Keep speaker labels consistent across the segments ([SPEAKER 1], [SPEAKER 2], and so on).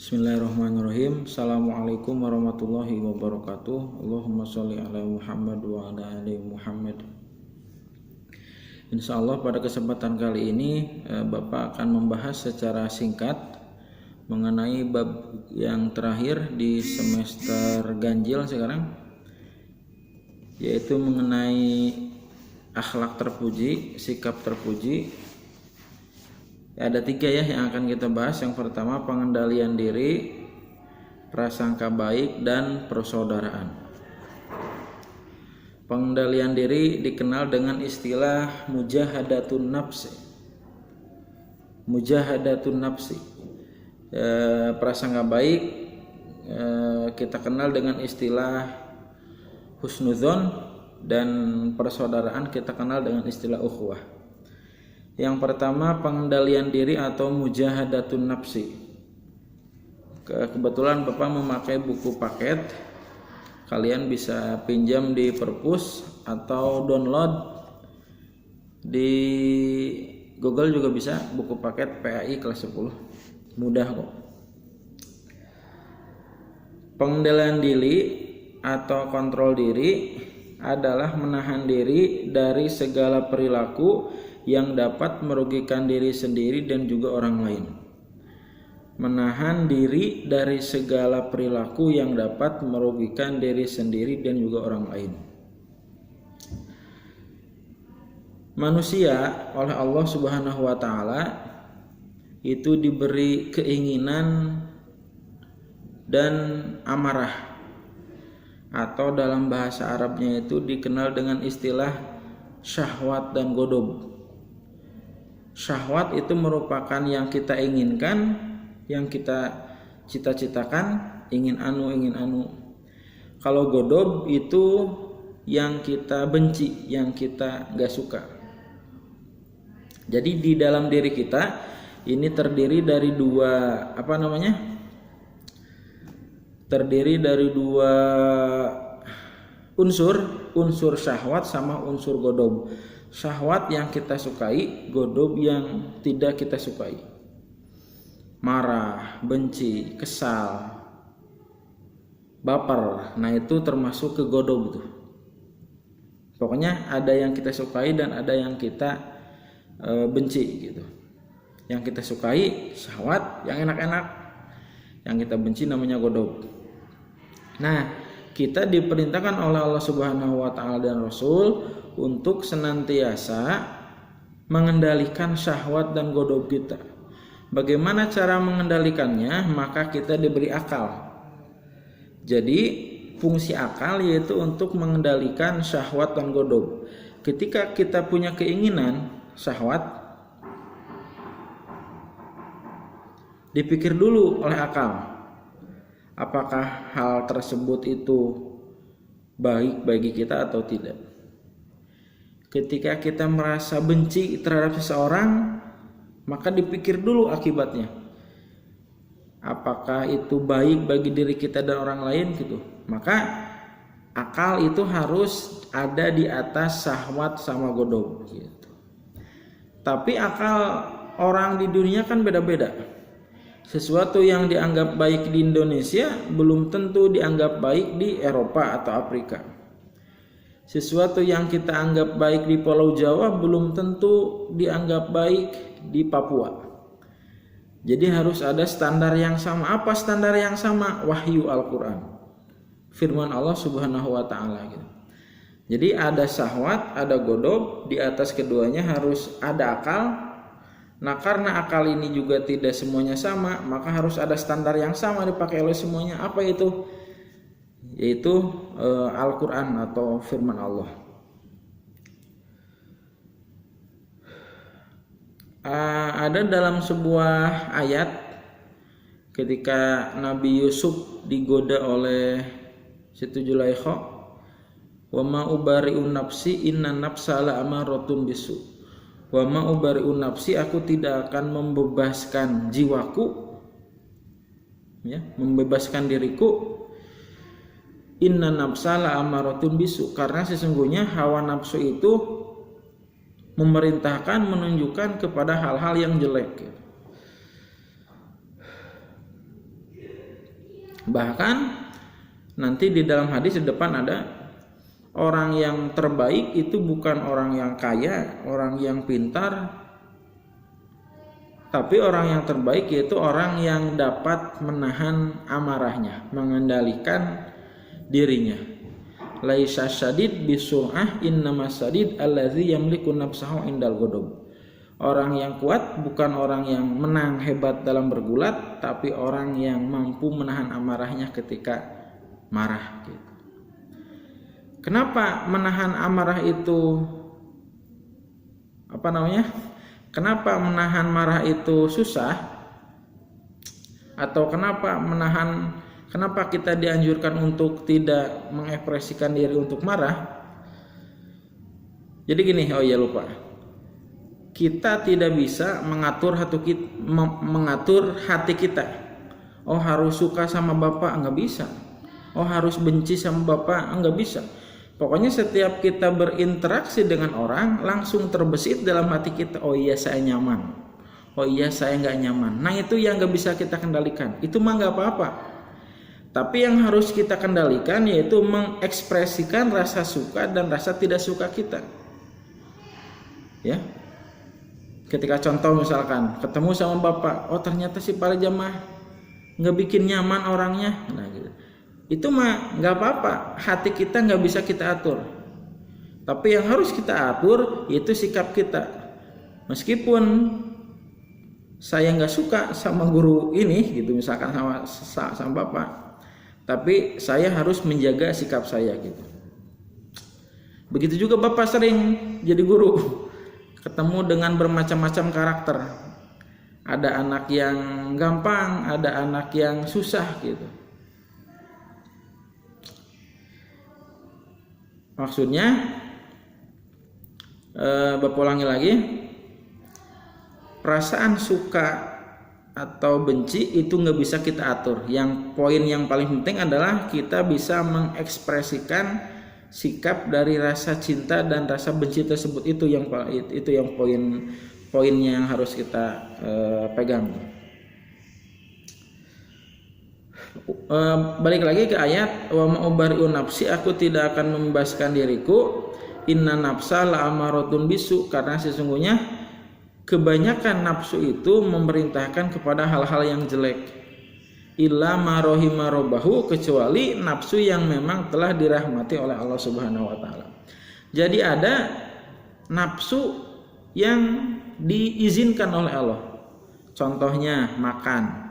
[SPEAKER 1] Bismillahirrahmanirrahim. Assalamualaikum warahmatullahi wabarakatuh. Allahumma sholli ala Muhammad wa ala ali Muhammad. Insyaallah pada kesempatan kali ini Bapak akan membahas secara singkat mengenai bab yang terakhir di semester ganjil sekarang, yaitu mengenai akhlak terpuji, sikap terpuji. Ada 3 yang akan kita bahas. Yang pertama pengendalian diri, prasangka baik, dan persaudaraan. Pengendalian diri dikenal dengan istilah mujahadatun nafsi. Mujahadatun nafsi. Prasangka baik kita kenal dengan istilah husnudzon, dan persaudaraan kita kenal dengan istilah ukhuwah. Yang pertama pengendalian diri atau mujahadatun nafsi. Kebetulan Bapak memakai buku paket, kalian bisa pinjam di perpus atau download di Google juga bisa, buku paket PAI kelas 10. Mudah kok. Pengendalian diri atau kontrol diri adalah menahan diri dari segala perilaku yang dapat merugikan diri sendiri dan juga orang lain. Menahan diri dari segala perilaku yang dapat merugikan diri sendiri dan juga orang lain. Manusia oleh Allah Subhanahu wa taala itu diberi keinginan dan amarah, atau dalam bahasa Arabnya itu dikenal dengan istilah syahwat dan godob. Syahwat itu merupakan yang kita inginkan, yang kita cita-citakan, ingin anu. Kalau godob itu yang kita benci, yang kita gak suka. Jadi di dalam diri kita ini terdiri dari dua unsur syahwat sama unsur godob. Syahwat yang kita sukai, godob yang tidak kita sukai. Marah, benci, kesal, baper. Nah itu termasuk ke godob itu. Pokoknya ada yang kita sukai dan ada yang kita benci gitu. Yang kita sukai syahwat, yang enak-enak. Yang kita benci namanya godob. Nah, kita diperintahkan oleh Allah Subhanahu wa taala dan Rasul untuk senantiasa mengendalikan syahwat dan godob kita. Bagaimana cara mengendalikannya? Maka kita diberi akal. Jadi fungsi akal yaitu untuk mengendalikan syahwat dan godob. Ketika kita punya keinginan syahwat, dipikir dulu oleh akal, apakah hal tersebut itu baik bagi kita atau tidak. Ketika kita merasa benci terhadap seseorang, maka dipikir dulu akibatnya. Apakah itu baik bagi diri kita dan orang lain gitu. Maka akal itu harus ada di atas syahwat sama godob gitu. Tapi akal orang di dunia kan beda-beda. Sesuatu yang dianggap baik di Indonesia belum tentu dianggap baik di Eropa atau Afrika. Sesuatu yang kita anggap baik di Pulau Jawa belum tentu dianggap baik di Papua. Jadi harus ada standar yang sama. Apa standar yang sama? Wahyu Al-Quran, firman Allah Subhanahu wa taala gitu. Jadi ada syahwat, ada godob, di atas keduanya harus ada akal. Nah karena akal ini juga tidak semuanya sama, maka harus ada standar yang sama dipakai oleh semuanya. Apa itu? Yaitu Al-Quran atau firman Allah. Ada dalam sebuah ayat ketika Nabi Yusuf digoda oleh Siti Zulaikha, wa ma ubari'u nafsi inna nafsa la'amaratun bisu. Wa ma ubari'u nafsi, aku tidak akan membebaskan jiwaku, ya, membebaskan diriku. Inna nafsa la'amaratun bisu, karena sesungguhnya hawa nafsu itu memerintahkan, menunjukkan kepada hal-hal yang jelek. Bahkan nanti di dalam hadis di depan ada orang yang terbaik itu bukan orang yang kaya, orang yang pintar, tapi orang yang terbaik yaitu orang yang dapat menahan amarahnya, mengendalikan dirinya. Laisa syadid bisur'ah innamas syadid allazi yamliku nafsahu indal ghadab. Orang yang kuat bukan orang yang menang hebat dalam bergulat, tapi orang yang mampu menahan amarahnya ketika marah gitu. Kenapa menahan amarah itu Kenapa menahan marah itu susah? Atau kenapa kita dianjurkan untuk tidak mengekspresikan diri untuk marah? Jadi gini, lupa. Kita tidak bisa mengatur hati kita. Oh, harus suka sama bapak, nggak bisa. Oh, harus benci sama bapak, nggak bisa. Pokoknya setiap kita berinteraksi dengan orang, langsung terbesit dalam hati kita, oh iya saya nyaman, oh iya saya nggak nyaman. Nah itu yang nggak bisa kita kendalikan, itu mah nggak apa-apa. Tapi yang harus kita kendalikan yaitu mengekspresikan rasa suka dan rasa tidak suka kita. Ya, ketika contoh misalkan ketemu sama bapak, oh ternyata si para jamaah nggak bikin nyaman orangnya, nah gitu. Itu mah nggak apa-apa, hati kita nggak bisa kita atur. Tapi yang harus kita atur itu sikap kita. Meskipun saya nggak suka sama guru ini, gitu misalkan sama bapak, tapi saya harus menjaga sikap saya gitu. Begitu juga bapak sering jadi guru, ketemu dengan bermacam-macam karakter. Ada anak yang gampang, ada anak yang susah gitu. Maksudnya Bapak ulangi lagi, perasaan suka atau benci itu nggak bisa kita atur. Yang poin yang paling penting adalah kita bisa mengekspresikan sikap dari rasa cinta dan rasa benci tersebut. Itu yang poinnya yang harus kita pegang. Balik lagi ke ayat, wa ma'ubari'u nafsi, aku tidak akan membebaskan diriku, inna nafsa la'amaratun bisu, karena sesungguhnya kebanyakan nafsu itu memerintahkan kepada hal-hal yang jelek. Illa ma rahima rabbahu, kecuali nafsu yang memang telah dirahmati oleh Allah Subhanahu wa taala. Jadi ada nafsu yang diizinkan oleh Allah. Contohnya makan.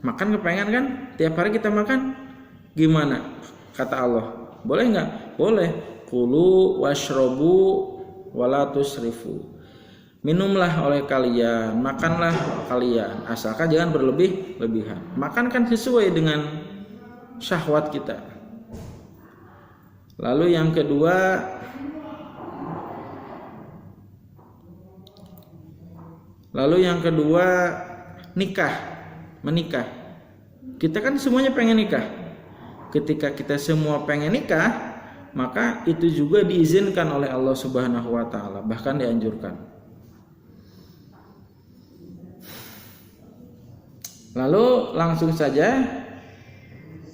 [SPEAKER 1] Makan kepengen kan? Tiap hari kita makan. Gimana? Kata Allah. Boleh nggak? Boleh. Kulu washrobu wala tusrifu. Minumlah oleh kalian, makanlah kalian, asalkan jangan berlebih-lebihan. Makan kan sesuai dengan syahwat kita. Lalu yang kedua, menikah. Kita kan semuanya pengen nikah. Ketika kita semua pengen nikah, maka itu juga diizinkan oleh Allah Subhanahu wa taala, bahkan dianjurkan. Lalu langsung saja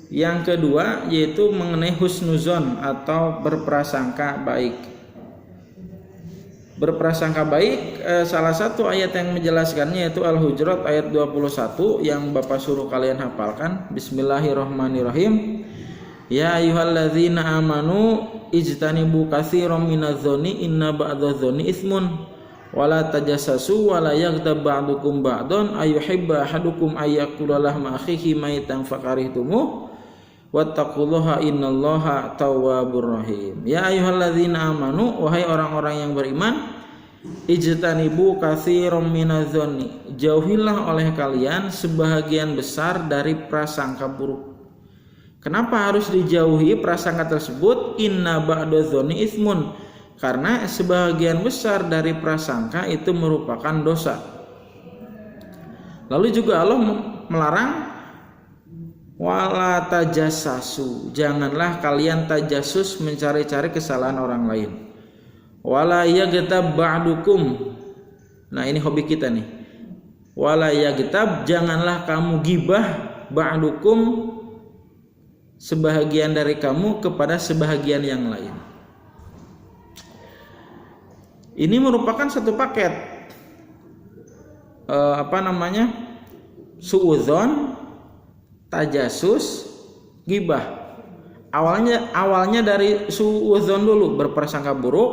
[SPEAKER 1] yang kedua, yaitu mengenai husnuzon atau berprasangka baik. Berprasangka baik, salah satu ayat yang menjelaskannya yaitu Al-Hujurat ayat 21 yang Bapak suruh kalian hafalkan. Bismillahirrahmanirrahim. Ya ayyuhalladzina amanu ijtanibu katsiran minadh-dhonni inna ba'dadh-dhonni itsmun wala tajassasu wala yaghtab ba'dukum ba'don ayuhibba ahadukum ayyakula lahma akhihi maitan fakarihtumuh wattaqullaha innallaha tawwabur rahim. Ya ayyuhalladzina amanu, wahai orang-orang yang beriman, ijtanibu katsiran minadh-dhonni, jauhilah oleh kalian sebahagian besar dari prasangka buruk. Kenapa harus dijauhi prasangka tersebut? Inna ba'dadh-dhonni itsmun, karena sebahagian besar dari prasangka itu merupakan dosa. Lalu juga Allah melarang wala tajassasu, janganlah kalian tajassus, mencari-cari kesalahan orang lain. Wala yaghtab ba'dukum, nah ini hobi kita nih. Wala yaghtab, janganlah kamu gibah ba'dukum sebahagian dari kamu kepada sebahagian yang lain. Ini merupakan satu paket suudzon, tajasus, gibah. Awalnya dari suudzon dulu, berprasangka buruk,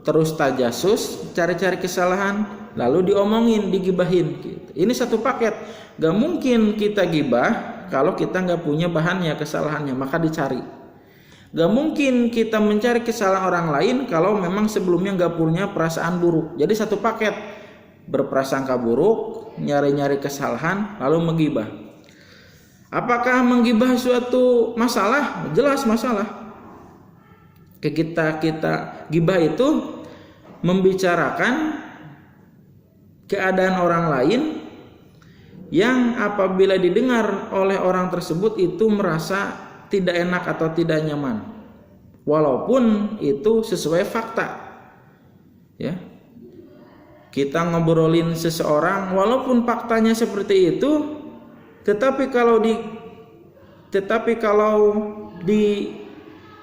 [SPEAKER 1] terus tajasus, cari-cari kesalahan, lalu diomongin, digibahin gitu. Ini satu paket. Gak mungkin kita gibah kalau kita gak punya bahannya, kesalahannya, maka dicari. Gak mungkin kita mencari kesalahan orang lain kalau memang sebelumnya gak punya perasaan buruk. Jadi satu paket, berprasangka buruk, nyari-nyari kesalahan, lalu menggibah. Apakah menggibah suatu masalah? Jelas masalah. Kita gibah itu membicarakan keadaan orang lain yang apabila didengar oleh orang tersebut itu merasa tidak enak atau tidak nyaman, walaupun itu sesuai fakta. Ya, kita ngobrolin seseorang walaupun faktanya seperti itu, tetapi kalau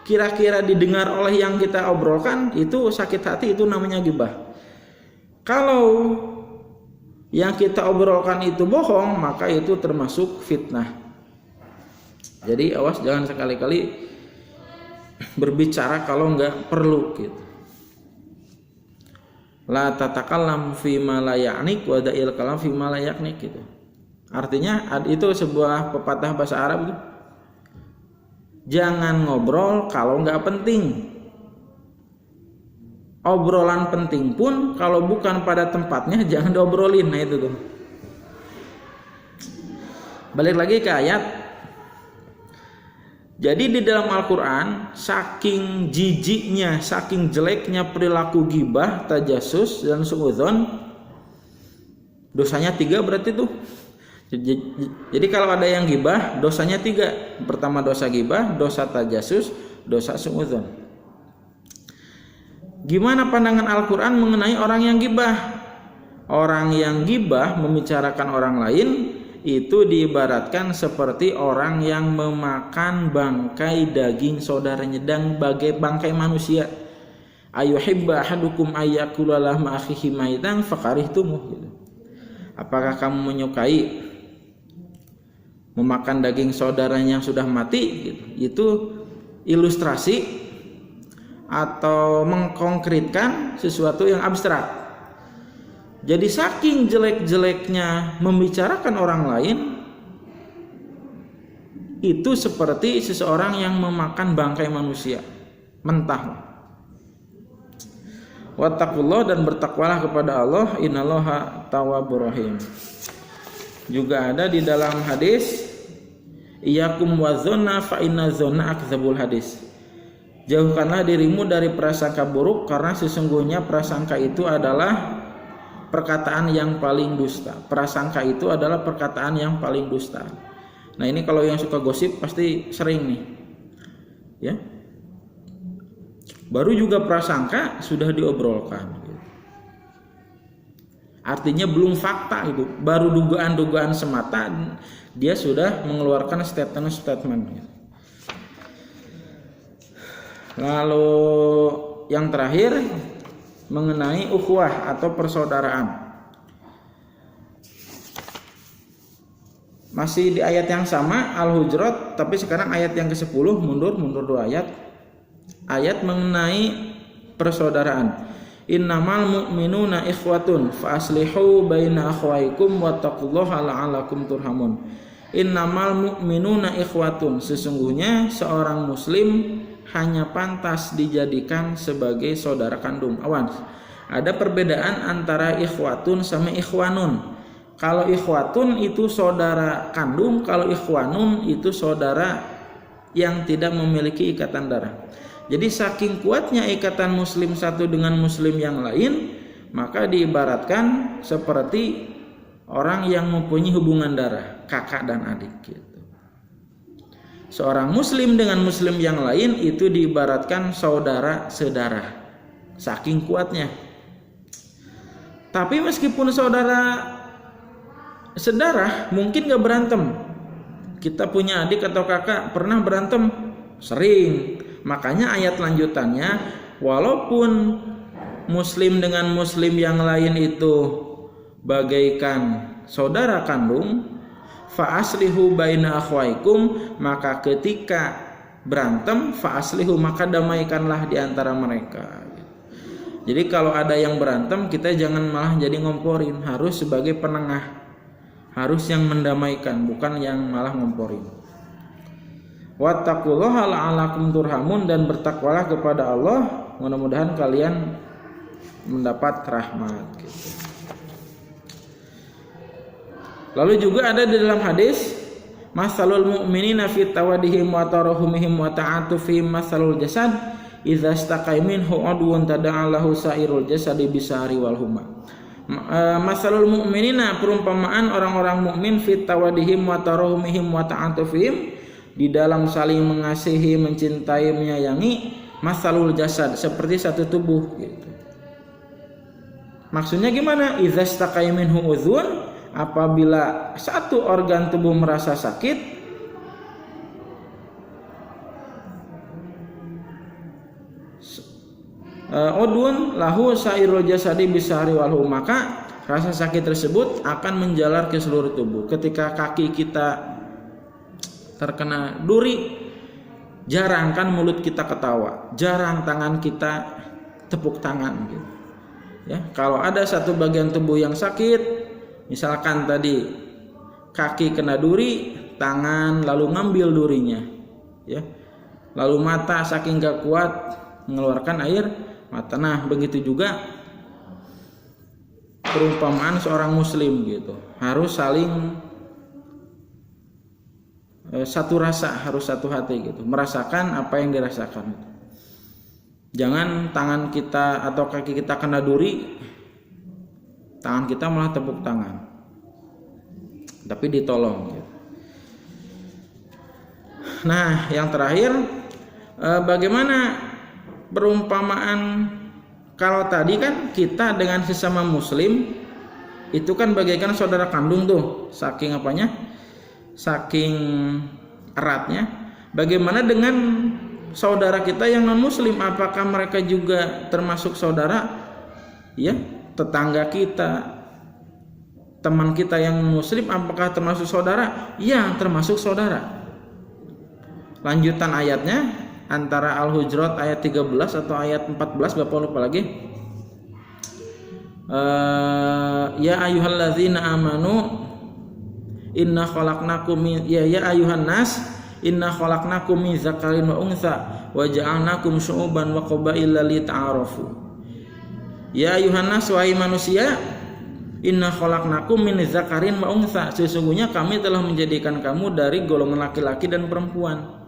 [SPEAKER 1] kira-kira didengar oleh yang kita obrolkan, itu sakit hati, itu namanya gibah. Kalau yang kita obrolkan itu bohong, maka itu termasuk fitnah. Jadi awas, jangan sekali-kali berbicara kalau nggak perlu gitu. La tatakallam fi ma la ya'nik wa da'il kalam fi ma la ya'nik gitu. Artinya itu sebuah pepatah bahasa Arab gitu. Jangan ngobrol kalau nggak penting. Obrolan penting pun kalau bukan pada tempatnya jangan diobrolin. Nah itu tuh. Balik lagi ke ayat. Jadi di dalam Al-Quran, saking jijiknya, saking jeleknya perilaku gibah, tajasus, dan suudzon, dosanya 3 berarti tuh. Jadi kalau ada yang gibah, dosanya 3. Pertama dosa gibah, dosa tajasus, dosa suudzon. Gimana pandangan Al-Quran mengenai orang yang gibah? Orang yang gibah membicarakan orang lain itu diibaratkan seperti orang yang memakan bangkai daging saudaranya dan bagai bangkai manusia. Ayuhibba ahadukum ayyakula lahma akhihi maitan fakarihtumuh gitu. Apakah kamu menyukai memakan daging saudaranya yang sudah mati gitu? Itu ilustrasi atau mengkonkretkan sesuatu yang abstrak. Jadi saking jelek-jeleknya membicarakan orang lain, itu seperti seseorang yang memakan bangkai manusia mentah. Wattaqullah, dan bertakwalah kepada Allah, innallaha tawwabur rahim. Juga ada di dalam hadis, iyyakum wadzanna fa inna dzanna akdzabul hadis. Jauhkanlah dirimu dari prasangka buruk, karena sesungguhnya prasangka itu adalah perkataan yang paling dusta. Prasangka itu adalah perkataan yang paling dusta. Nah ini kalau yang suka gosip pasti sering nih, ya. Baru juga prasangka sudah diobrolkan. Artinya belum fakta itu, baru dugaan-dugaan semata, dia sudah mengeluarkan statement. Lalu yang terakhir mengenai ukhuwah atau persaudaraan. Masih di ayat yang sama, Al-Hujurat, tapi sekarang ayat yang ke-10, mundur 2 ayat. Ayat mengenai persaudaraan. Innamal mu'minuna ikhwatun fa aslihu baina akhwaikum wattaqullaha la'allakum turhamun. Innamal mu'minuna ikhwatun, sesungguhnya seorang muslim hanya pantas dijadikan sebagai saudara kandung. Awas, ada perbedaan antara ikhwatun sama ikhwanun. Kalau ikhwatun itu saudara kandung, kalau ikhwanun itu saudara yang tidak memiliki ikatan darah. Jadi saking kuatnya ikatan muslim satu dengan muslim yang lain, maka diibaratkan seperti orang yang mempunyai hubungan darah, kakak dan adik gitu. Seorang muslim dengan muslim yang lain itu diibaratkan saudara sedarah, saking kuatnya. Tapi meskipun saudara sedarah mungkin gak berantem, kita punya adik atau kakak pernah berantem? Sering. Makanya ayat lanjutannya, walaupun muslim dengan muslim yang lain itu bagaikan saudara kandung, fa aslihu baina akhwaikum, maka ketika berantem fa aslihu, maka damaikanlah di antara mereka. Jadi kalau ada yang berantem, kita jangan malah jadi ngomporin, harus sebagai penengah. Harus yang mendamaikan, bukan yang malah ngomporin. Wattaqullaha la'allakum turhamun, dan bertakwalah kepada Allah, mudah-mudahan kalian mendapat rahmat gitu. Lalu juga ada di dalam hadis, masalul mu'minina fi tawadihim wa tarahumihim wa ta'atufihim masalul jasad idza istaqai minhu udwun tada'a lahu sairul jasadi bisari wal huma. Masalul mu'minina, perumpamaan orang-orang mukmin fit tawadihim wa tarahumihim wa ta'atufihim, di dalam saling mengasihi, mencintai, menyayangi, masalul jasad, seperti satu tubuh gitu. Maksudnya gimana? Idza istaqai minhu udhun, apabila satu organ tubuh merasa sakit, udun lahu sairul jasadi bisari walhu, maka rasa sakit tersebut akan menjalar ke seluruh tubuh. Ketika kaki kita terkena duri, jarang kan mulut kita ketawa, jarang tangan kita tepuk tangan gitu. Ya, kalau ada satu bagian tubuh yang sakit, misalkan tadi kaki kena duri, tangan lalu ngambil durinya, ya, lalu mata saking gak kuat mengeluarkan air mata. Nah, begitu juga perumpamaan seorang muslim gitu, harus saling satu rasa, harus satu hati gitu, merasakan apa yang dirasakan. Jangan tangan kita atau kaki kita kena duri, tangan kita malah tepuk tangan, tapi ditolong gitu. Nah, yang terakhir, bagaimana perumpamaan kalau tadi kan kita dengan sesama muslim itu kan bagaikan saudara kandung tuh, saking apanya, saking eratnya. Bagaimana dengan saudara kita yang non muslim, apakah mereka juga termasuk saudara? Ya, tetangga kita, teman kita yang muslim, apakah termasuk saudara? Ya, termasuk saudara. Lanjutan ayatnya antara Al-Hujurat ayat 13 atau ayat 14, Bapak lupa lagi. Ya ayyuhalladzina amanu inna khalaqnakum ya ayyuhan nas inna khalaqnakum min dzakarin wa untha wa ja'alnakum syu'uban wa qabaila lita'arafu. Ya ayyuhan nas, wahai manusia, inna khalaqnakum min dzakarin wa untha, sesungguhnya kami telah menjadikan kamu dari golongan laki-laki dan perempuan.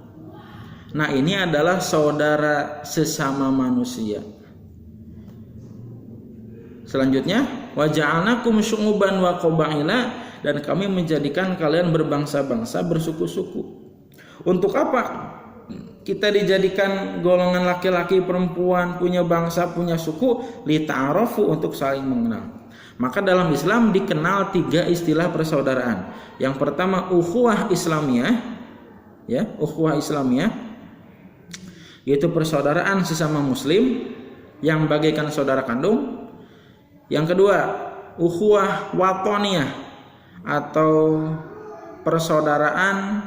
[SPEAKER 1] Nah, ini adalah saudara sesama manusia. Selanjutnya, wa ja'alnakum syu'uban wa qabaila, dan kami menjadikan kalian berbangsa-bangsa, bersuku-suku. Untuk apa kita dijadikan golongan laki-laki perempuan, punya bangsa, punya suku? Lita'arafu, untuk saling mengenal. Maka dalam Islam dikenal 3 istilah persaudaraan. Yang pertama ukhuwah Islamiyah, ya, ukhuwah Islamiyah, yaitu persaudaraan sesama muslim yang bagaikan saudara kandung. Yang kedua, ukhuwah watoniyah atau persaudaraan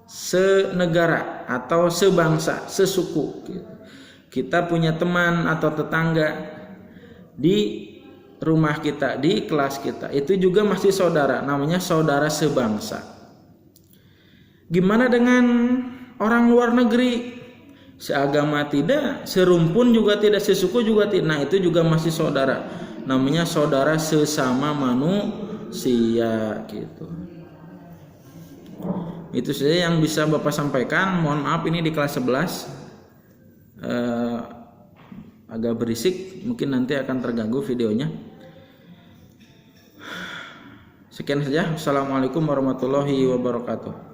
[SPEAKER 1] senegara atau sebangsa, sesuku. Kita punya teman atau tetangga di rumah kita, di kelas kita, itu juga masih saudara, namanya saudara sebangsa. Gimana dengan orang luar negeri? Seagama tidak, serumpun juga tidak, sesuku juga tidak. Nah, itu juga masih saudara, namanya saudara sesama manusia gitu. Itu saja yang bisa Bapak sampaikan. Mohon maaf ini di kelas 11 agak berisik, mungkin nanti akan terganggu videonya. Sekian saja. Assalamualaikum warahmatullahi wabarakatuh.